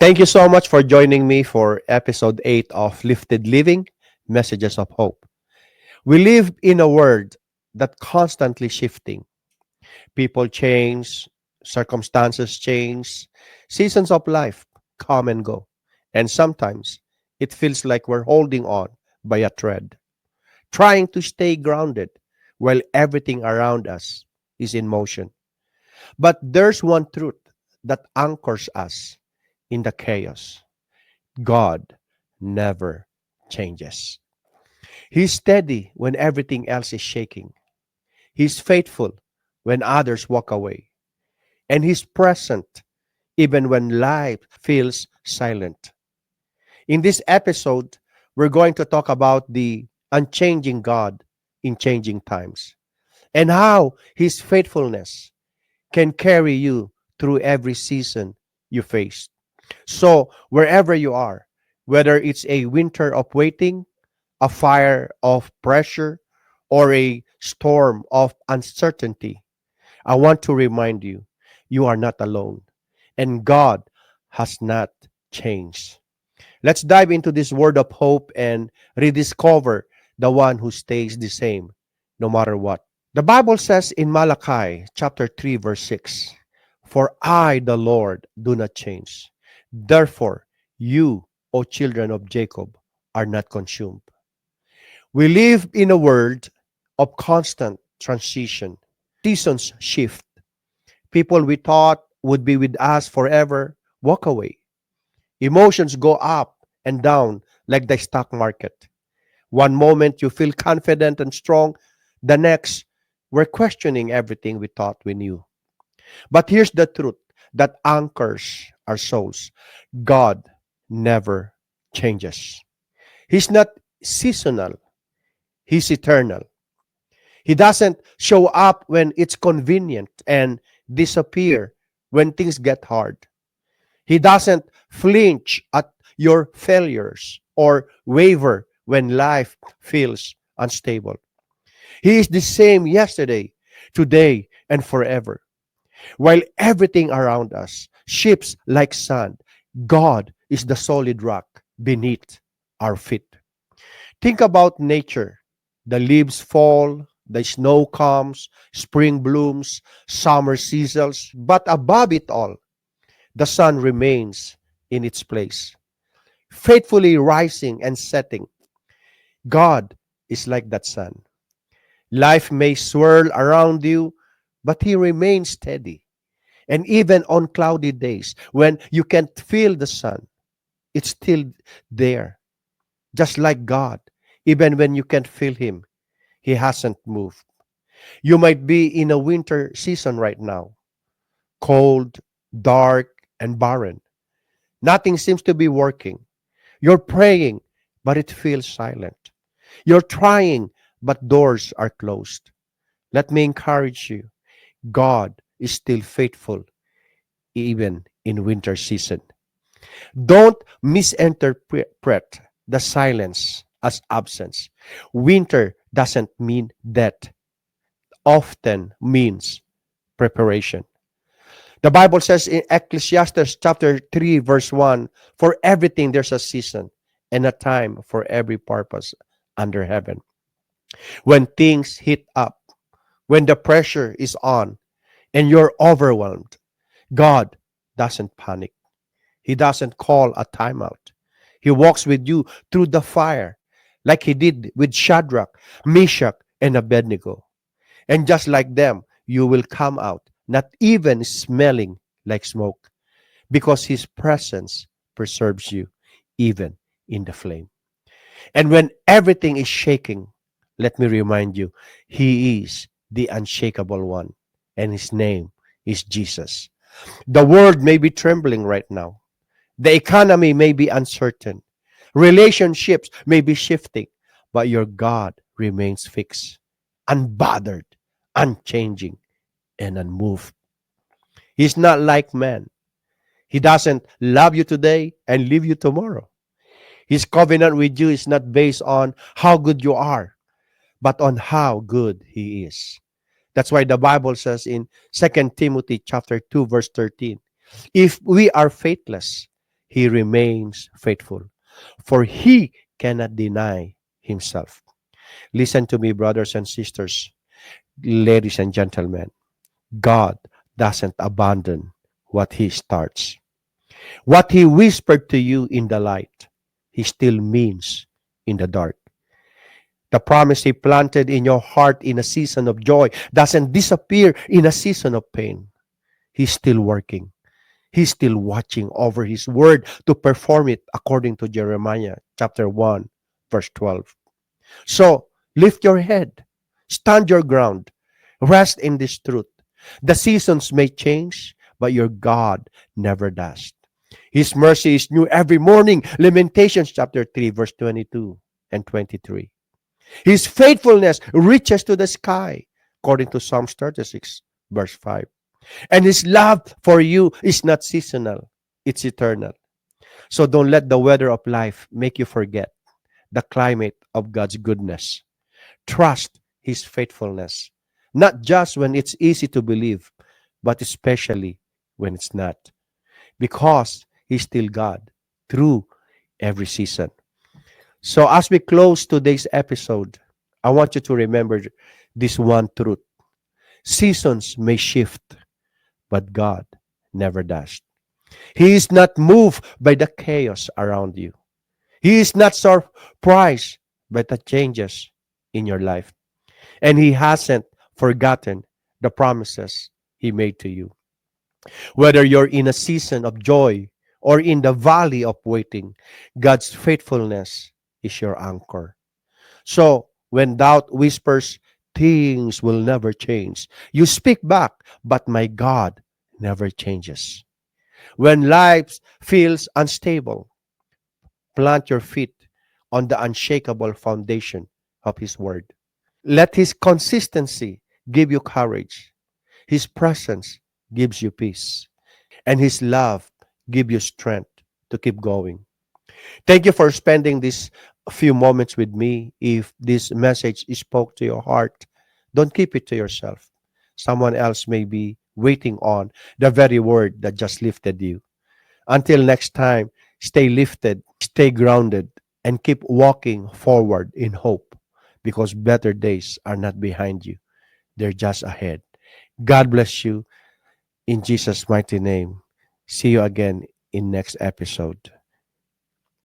Thank you so much for joining me for episode 8 of Lifted Living Messages of Hope. We live in a world that constantly shifting. People change, circumstances change, seasons of life come and go. And sometimes it feels like we're holding on by a thread, trying to stay grounded while everything around us is in motion. But there's one truth that anchors us in the chaos. God never changes. He's steady when everything else is shaking. He's faithful when others walk away. And He's present even when life feels silent. In this episode, we're going to talk about the unchanging God in changing times and how His faithfulness can carry you through every season you face. So, wherever you are, whether it's a winter of waiting, a fire of pressure, or a storm of uncertainty, I want to remind you you are not alone, and God has not changed. Let's dive into this word of hope and rediscover the one who stays the same no matter what. The Bible says in Malachi chapter 3 verse 6, "For I, the Lord, do not change. Therefore, you, O children of Jacob, are not consumed." We live in a world of constant transition. Seasons shift. People we thought would be with us forever walk away. Emotions go up and down like the stock market. One moment you feel confident and strong, the next we're questioning everything we thought we knew. But here's the truth that anchors our souls: God never changes. He's not seasonal, He's eternal. He doesn't show up when it's convenient and disappear when things get hard. He doesn't flinch at your failures or waver when life feels unstable. He is the same yesterday, today, and forever. While everything around us shifts like sand, God is the solid rock beneath our feet. Think about nature. The leaves fall, the snow comes, spring blooms, summer seasons, but above it all, the sun remains in its place, faithfully rising and setting. God is like that sun. Life may swirl around you, but He remains steady. And even on cloudy days, when you can't feel the sun, it's still there. Just like God, even when you can't feel Him, He hasn't moved. You might be in a winter season right now, cold, dark, and barren. Nothing seems to be working. You're praying, but it feels silent. You're trying, but doors are closed. Let me encourage you. God is still faithful even in winter season. Don't misinterpret the silence as absence. Winter doesn't mean death, often means preparation. The Bible says in Ecclesiastes chapter 3 verse 1, "For everything there's a season and a time for every purpose under heaven." When things heat up, when the pressure is on and you're overwhelmed, God doesn't panic. He doesn't call a timeout. He walks with you through the fire like He did with Shadrach, Meshach, and Abednego. And just like them, you will come out not even smelling like smoke because His presence preserves you even in the flame. And when everything is shaking, let me remind you, He is the unshakable one, and His name is Jesus. The world may be trembling right now. The economy may be uncertain. Relationships may be shifting, but your God remains fixed, unbothered, unchanging, and unmoved. He's not like man. He doesn't love you today and leave you tomorrow. His covenant with you is not based on how good you are, but on how good He is. That's why the Bible says in 2 Timothy chapter 2 verse 13, "If we are faithless, He remains faithful, for he cannot deny himself. Listen to me, brothers and sisters, ladies and gentlemen. God doesn't abandon what he starts. What he whispered to you in the light, he still means in the dark. The promise he planted in your heart in a season of joy doesn't disappear in a season of pain. He's still working. He's still watching over his word to perform it according to Jeremiah chapter 1, verse 12. So lift your head, stand your ground, rest in this truth. The seasons may change, but your God never does. His mercy is new every morning. Lamentations chapter 3, verse 22 and 23. His faithfulness reaches to the sky, according to Psalms 36, verse 5. And his love for you is not seasonal, it's eternal. So don't let the weather of life make you forget the climate of God's goodness. Trust his faithfulness, not just when it's easy to believe, but especially when it's not, because he's still God through every season. So as we close today's episode, I want you to remember this one truth. Seasons may shift, but God never does. He is not moved by the chaos around you. He is not surprised by the changes in your life. And he hasn't forgotten the promises he made to you. Whether you're in a season of joy or in the valley of waiting, God's faithfulness is your anchor. So when doubt whispers, things will never change, you speak back, but my God never changes. When life feels unstable, plant your feet on the unshakable foundation of His Word. Let His consistency give you courage. His presence gives you peace. And His love give you strength to keep going. Thank you for spending these few moments with me. If this message spoke to your heart, don't keep it to yourself. Someone else may be waiting on the very word that just lifted you. Until next time, stay lifted, stay grounded, and keep walking forward in hope because better days are not behind you, they're just ahead. God bless you in Jesus' mighty name. See you again in next episode.